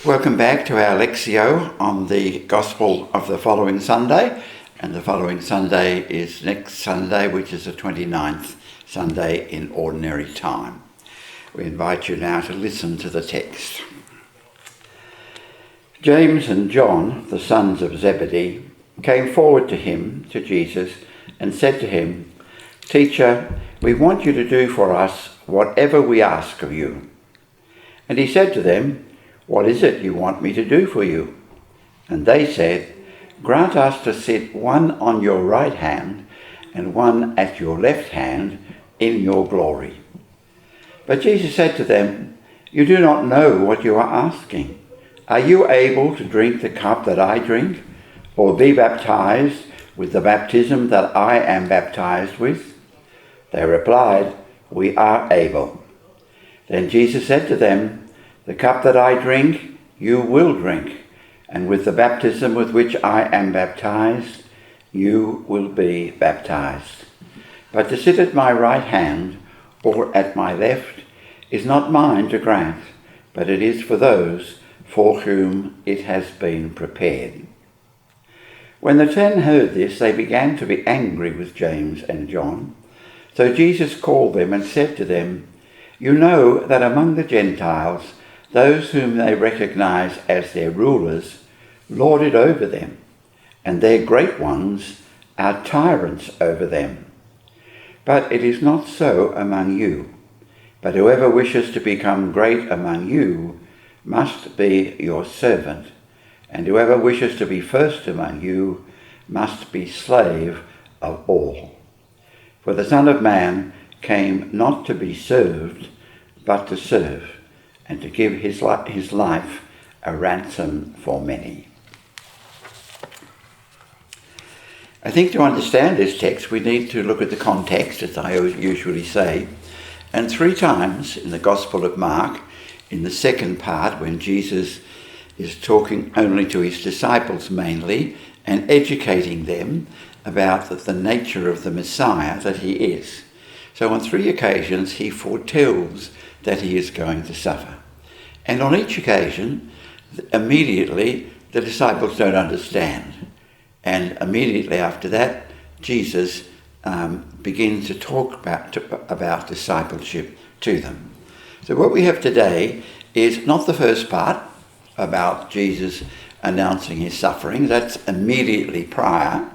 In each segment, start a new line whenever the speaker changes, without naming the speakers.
Welcome back to our Lectio on the Gospel of the following Sunday, and the following Sunday is next Sunday, which is the 29th Sunday in Ordinary Time. We invite you now to listen to the text. James and John, the sons of Zebedee, came forward to him, to Jesus, and said to him, "Teacher, we want you to do for us whatever we ask of you." And he said to them, "What is it you want me to do for you?" And they said, "Grant us to sit one on your right hand and one at your left hand in your glory." But Jesus said to them, "You do not know what you are asking. Are you able to drink the cup that I drink, or be baptized with the baptism that I am baptized with?" They replied, "We are able." Then Jesus said to them, "The cup that I drink, you will drink, and with the baptism with which I am baptized, you will be baptized. But to sit at my right hand or at my left is not mine to grant, but it is for those for whom it has been prepared." When the 10 heard this, they began to be angry with James and John. So Jesus called them and said to them, "You know that among the Gentiles, those whom they recognize as their rulers lord it over them, and their great ones are tyrants over them. But it is not so among you. But whoever wishes to become great among you must be your servant, and whoever wishes to be first among you must be slave of all. For the Son of Man came not to be served, but to serve, and to give his life a ransom for many." I think to understand this text, we need to look at the context, as I usually say. And 3 times in the Gospel of Mark, in the second part, when Jesus is talking only to his disciples mainly, and educating them about the nature of the Messiah that he is. So on 3 occasions, he foretells that he is going to suffer. And on each occasion, immediately, the disciples don't understand. And immediately after that, Jesus begins to talk about discipleship to them. So what we have today is not the first part about Jesus announcing his suffering. That's immediately prior.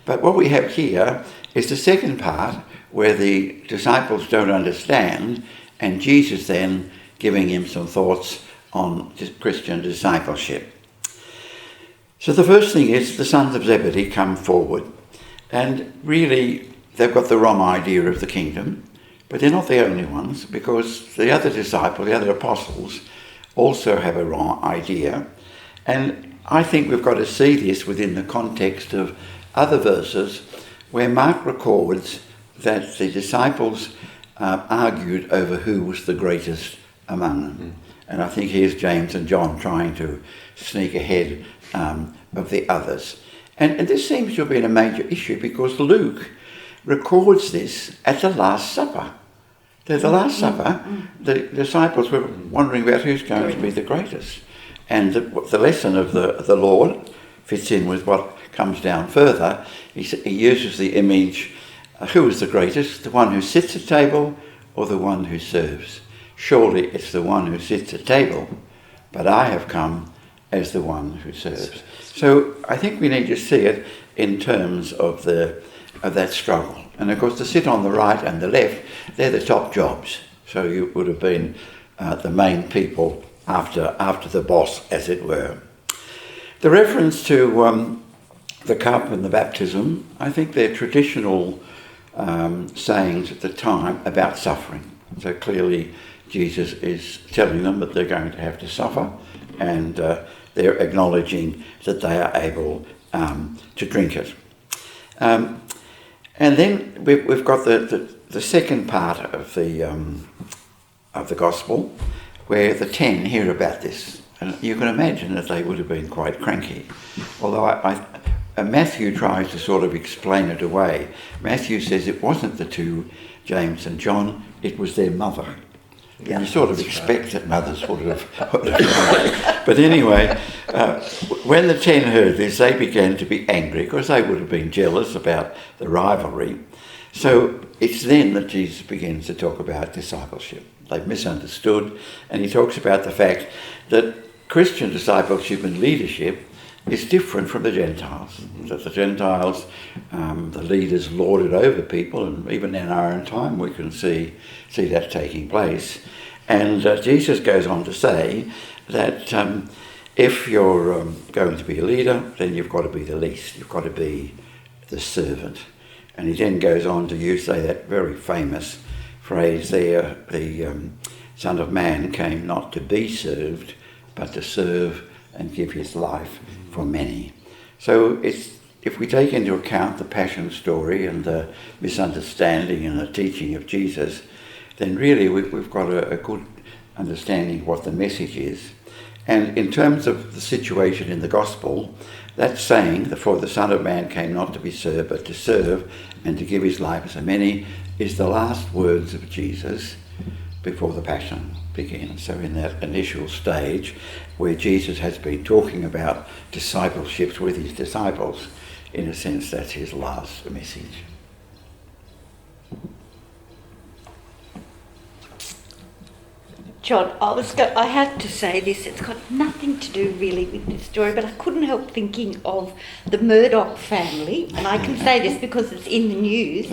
But what we have here is the second part where the disciples don't understand, and Jesus then giving him some thoughts on Christian discipleship. So the first thing is the sons of Zebedee come forward, and really they've got the wrong idea of the kingdom, but they're not the only ones, because the other disciples, the other apostles, also have a wrong idea. And I think we've got to see this within the context of other verses where Mark records that the disciples argued over who was the greatest among them. And I think here's James and John trying to sneak ahead of the others. And this seems to have been a major issue because Luke records this at the Last Supper. At the Last Supper, the disciples were wondering about who's going to be the greatest. And the lesson of the Lord fits in with what comes down further. He uses the image, who is the greatest, the one who sits at table or the one who serves? Surely it's the one who sits at table, but I have come as the one who serves. So I think we need to see it in terms of that struggle. And of course, to sit on the right and the left, they're the top jobs. So you would have been the main people after the boss, as it were. The reference to the cup and the baptism, I think they're traditional sayings at the time about suffering. So clearly Jesus is telling them that they're going to have to suffer, and they're acknowledging that they are able to drink it. And then we've got the second part of the gospel, where the 10 hear about this. And you can imagine that they would have been quite cranky. Although Matthew tries to sort of explain it away. Matthew says it wasn't the 2, James and John, it was their mother. Yeah, you sort of expect that mothers would have But anyway, when the 10 heard this, they began to be angry because they would have been jealous about the rivalry. So it's then that Jesus begins to talk about discipleship. They've misunderstood, and he talks about the fact that Christian discipleship and leadership is different from the Gentiles. That the Gentiles, the leaders lorded over people, and even in our own time we can see that taking place. And Jesus goes on to say that if you're going to be a leader, then you've got to be the least. You've got to be the servant. And he then goes on to say that very famous phrase there, the Son of Man came not to be served, but to serve and give his life for many. So if we take into account the passion story and the misunderstanding and the teaching of Jesus, then really we've got a good understanding of what the message is. And in terms of the situation in the gospel, that saying, for the Son of Man came not to be served, but to serve and to give his life for many, is the last words of Jesus before the passion begins. So in that initial stage where Jesus has been talking about discipleships with his disciples, in a sense that's his last message.
John, I have to say this, it's got nothing to do really with this story, but I couldn't help thinking of the Murdoch family, and I can say this because it's in the news,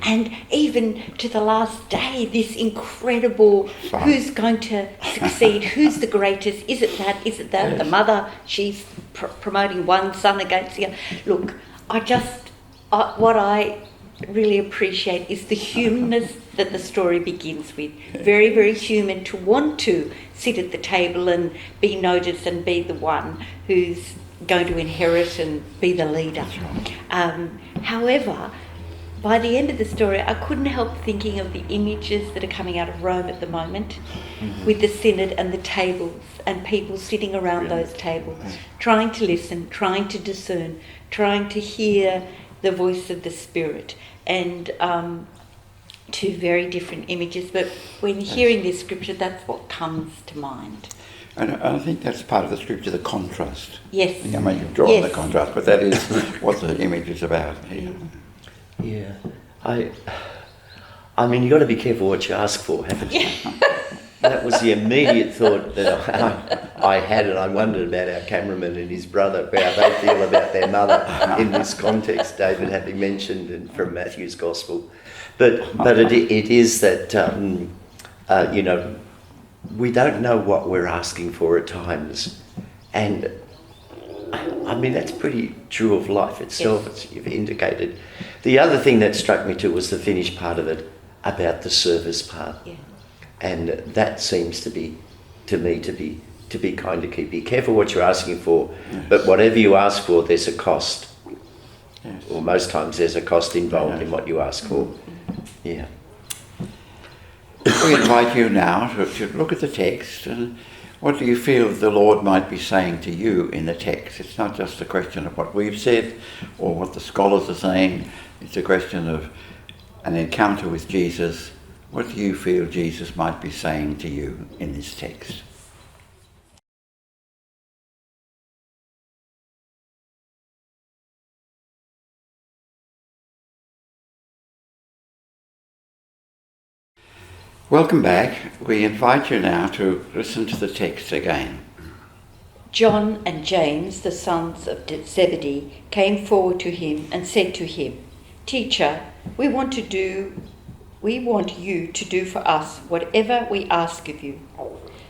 and even to the last day, this incredible, who's going to succeed, who's the greatest, is it that, yes. The mother, she's promoting one son against the other. Look, what I really appreciate is the humanness that the story begins with. Very, very human to want to sit at the table and be noticed and be the one who's going to inherit and be the leader. However, by the end of the story, I couldn't help thinking of the images that are coming out of Rome at the moment, with the synod and the tables and people sitting around those tables, trying to listen, trying to discern, trying to hear the voice of the Spirit, and two very different images. But when hearing this scripture, that's what comes to mind.
And I think that's part of the scripture, the contrast.
Yes.
I mean, you've drawn the contrast, but that is what the image is about.
Yeah. I mean, you've got to be careful what you ask for, haven't you? That was the immediate thought that I had, and I wondered about our cameraman and his brother, how they feel about their mother in this context, David having mentioned from Matthew's Gospel. But it is that, we don't know what we're asking for at times. And, I mean, that's pretty true of life itself, as you've indicated. The other thing that struck me too was the finished part of it, about the service part. Yeah. And that seems to me to be kind of key. Be careful what you're asking for, but whatever you ask for, there's a cost. Yes. Or most times there's a cost involved in what you ask for. Yeah.
We invite you now to look at the text, and what do you feel the Lord might be saying to you in the text? It's not just a question of what we've said or what the scholars are saying. It's a question of an encounter with Jesus. What do you feel Jesus might be saying to you in this text? Welcome back. We invite you now to listen to the text again.
John and James, the sons of Zebedee, came forward to him and said to him, "Teacher, we want you to do for us whatever we ask of you."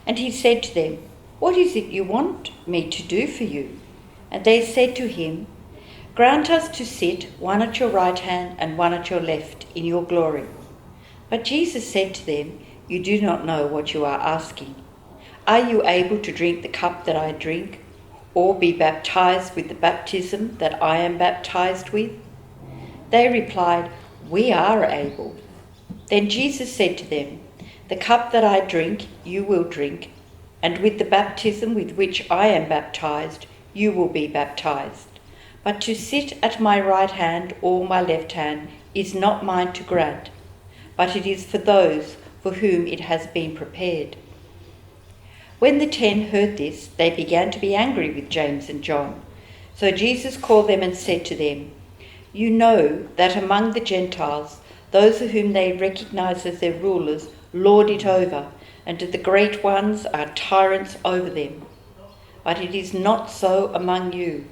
And he said to them, "What is it you want me to do for you?" And they said to him, "Grant us to sit one at your right hand and one at your left in your glory." But Jesus said to them, "You do not know what you are asking. Are you able to drink the cup that I drink, or be baptized with the baptism that I am baptized with?" They replied, "We are able." Then Jesus said to them, "The cup that I drink, you will drink, and with the baptism with which I am baptized, you will be baptized. But to sit at my right hand or my left hand is not mine to grant, but it is for those for whom it has been prepared." When the 10 heard this, they began to be angry with James and John. So Jesus called them and said to them, "You know that among the Gentiles, those whom they recognize as their rulers lord it over, and the great ones are tyrants over them. But it is not so among you.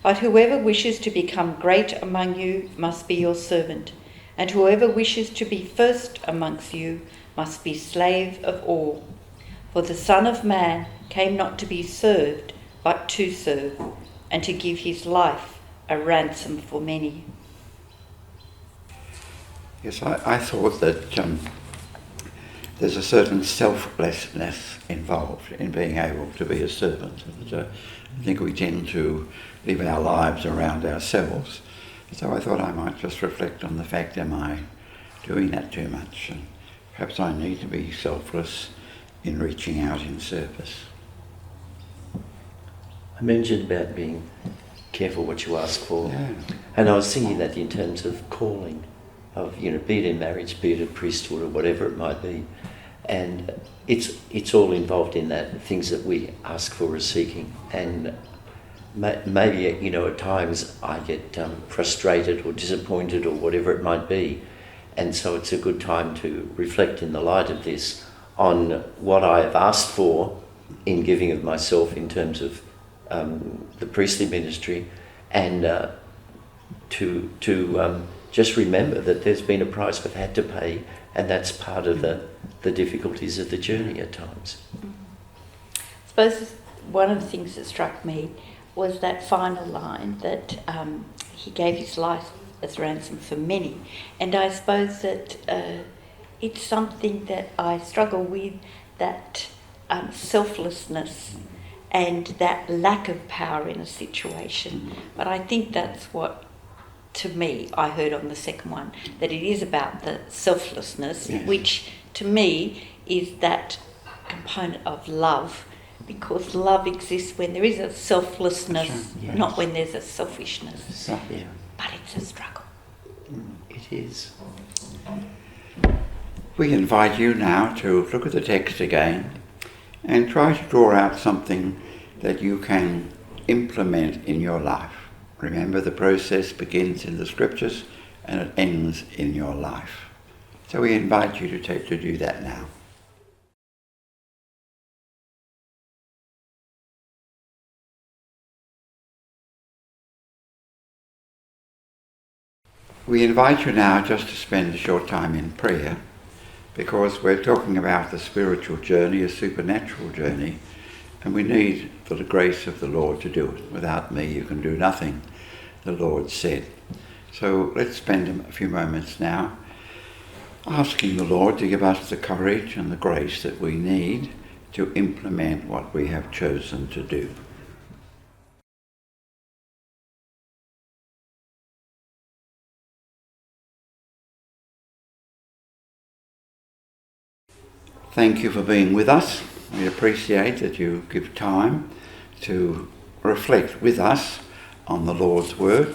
But whoever wishes to become great among you must be your servant, and whoever wishes to be first amongst you must be slave of all. For the Son of Man came not to be served, but to serve, and to give his life a ransom for many."
Yes, I thought that there's a certain selflessness involved in being able to be a servant. And, I think we tend to live our lives around ourselves. So I thought I might just reflect on the fact, am I doing that too much? And perhaps I need to be selfless in reaching out in service.
I mentioned about being careful what you ask for.
Yeah.
And I was thinking that in terms of calling, of, be it in marriage, be it in priesthood or whatever it might be. And it's all involved in that, things that we ask for or seeking. And maybe, at times I get frustrated or disappointed or whatever it might be. And so it's a good time to reflect in the light of this on what I have asked for in giving of myself in terms of the priestly ministry, and to just remember that there's been a price I've had to pay, and that's part of the difficulties of the journey at times.
I suppose one of the things that struck me was that final line that he gave his life as ransom for many. And I suppose that it's something that I struggle with, that selflessness and that lack of power in a situation. But I think that's what, to me, I heard on the second one, that it is about the selflessness,
yes,
which to me is that component of love, because love exists when there is a selflessness,
sure, yes,
not when there's a selfishness.
So,
Yeah,
But it's a struggle.
it is.
we invite you now to look at the text again and try to draw out something that you can implement in your life. Remember, the process begins in the scriptures and it ends in your life. So we invite you to do that now. We invite you now just to spend a short time in prayer, because we're talking about the spiritual journey, a supernatural journey, and we need for the grace of the Lord to do it. Without me you can do nothing, the Lord said. So let's spend a few moments now asking the Lord to give us the courage and the grace that we need to implement what we have chosen to do. Thank you for being with us. We appreciate that you give time to reflect with us on the Lord's Word.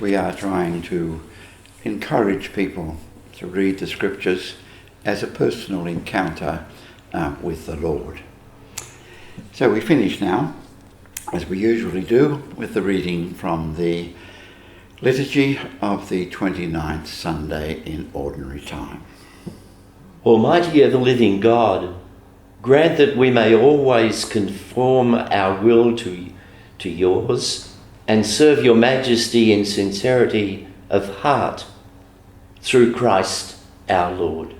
We are trying to encourage people to read the Scriptures as a personal encounter with the Lord. So we finish now, as we usually do, with the reading from the Liturgy of the 29th Sunday in Ordinary Time.
Almighty ever-living God, grant that we may always conform our will to yours and serve your majesty in sincerity of heart, through Christ our Lord.